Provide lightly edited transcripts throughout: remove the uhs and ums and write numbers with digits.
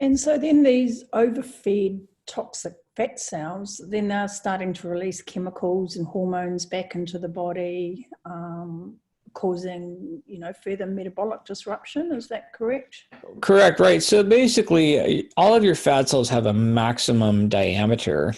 And so then these overfed toxic fat cells, then they're starting to release chemicals and hormones back into the body, causing, further metabolic disruption. Is that correct? Correct, right. So basically, all of your fat cells have a maximum diameter.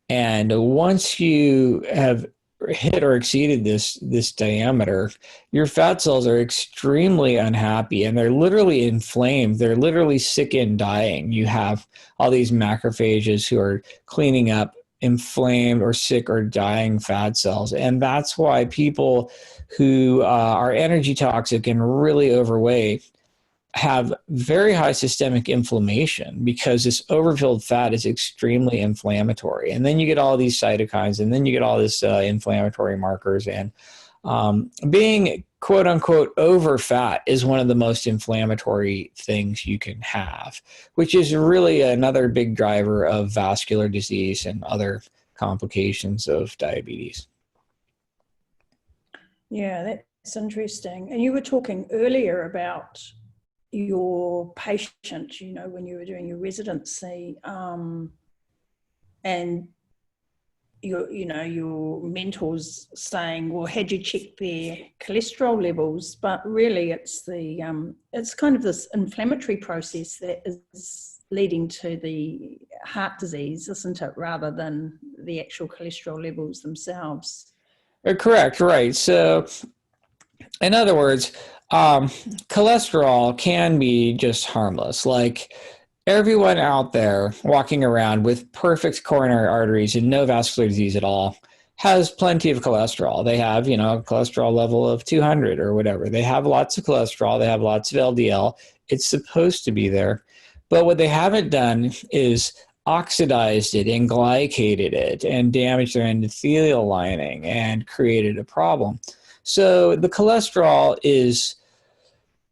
And once you have hit or exceeded this diameter, your fat cells are extremely unhappy and they're literally inflamed. They're literally sick and dying. You have all these macrophages who are cleaning up inflamed or sick or dying fat cells. And that's why people who are energy toxic and really overweight have very high systemic inflammation, because this overfilled fat is extremely inflammatory. And then you get all these cytokines, and then you get all this inflammatory markers. And being quote unquote over fat is one of the most inflammatory things you can have, which is really another big driver of vascular disease and other complications of diabetes. Yeah, that's interesting. And you were talking earlier about your patient, when you were doing your residency, and your mentors saying, well, had you checked their cholesterol levels? But really it's it's kind of this inflammatory process that is leading to the heart disease, isn't it, rather than the actual cholesterol levels themselves? Correct, right. So in other words, cholesterol can be just harmless. Like everyone out there walking around with perfect coronary arteries and no vascular disease at all has plenty of cholesterol. They have, a cholesterol level of 200 or whatever. They have lots of cholesterol. They have lots of LDL. It's supposed to be there. But what they haven't done is oxidized it and glycated it and damaged their endothelial lining and created a problem. So the cholesterol is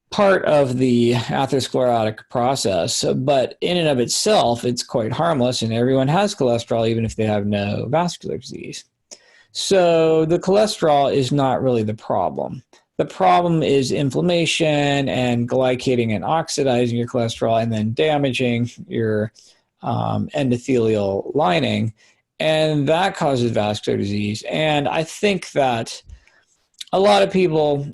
part of the atherosclerotic process, but in and of itself, it's quite harmless, and everyone has cholesterol even if they have no vascular disease. So the cholesterol is not really the problem. The problem is inflammation and glycating and oxidizing your cholesterol and then damaging your endothelial lining, and that causes vascular disease. And I think that a lot of people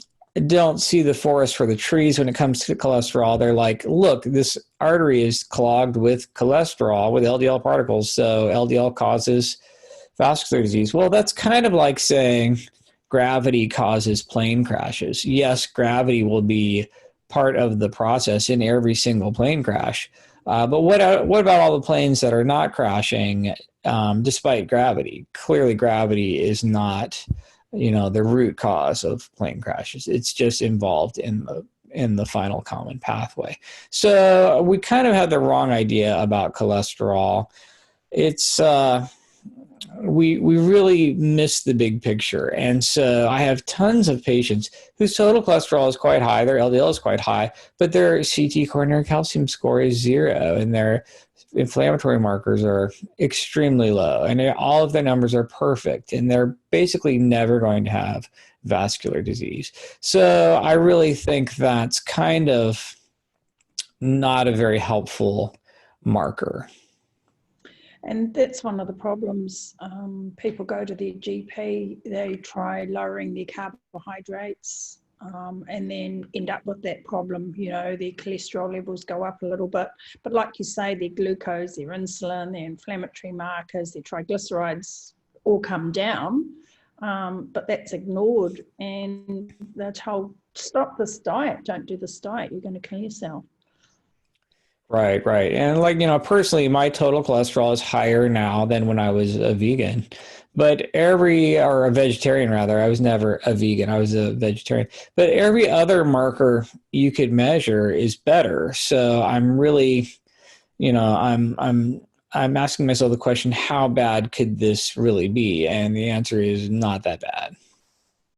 don't see the forest for the trees when it comes to cholesterol. They're like, look, this artery is clogged with cholesterol, with LDL particles, so LDL causes vascular disease. Well, that's kind of like saying gravity causes plane crashes. Yes, gravity will be part of the process in every single plane crash. But what about all the planes that are not crashing despite gravity? Clearly, gravity is not the root cause of plane crashes. It's just involved in the final common pathway. So we kind of had the wrong idea about cholesterol. It's we really miss the big picture. And so I have tons of patients whose total cholesterol is quite high, their LDL is quite high, but their CT coronary calcium score is 0, and their inflammatory markers are extremely low, and all of their numbers are perfect, and they're basically never going to have vascular disease. So I really think that's kind of not a very helpful marker. And that's one of the problems. People go to their GP, they try lowering their carbohydrates, and then end up with that problem. Their cholesterol levels go up a little bit, but like you say, their glucose, their insulin, their inflammatory markers, their triglycerides all come down, but that's ignored, and they're told, stop this diet, don't do this diet, you're going to kill yourself. Right. And personally, my total cholesterol is higher now than when I was a vegan. But or a vegetarian rather, I was never a vegan, I was a vegetarian. But every other marker you could measure is better. So I'm really, I'm asking myself the question, how bad could this really be? And the answer is not that bad.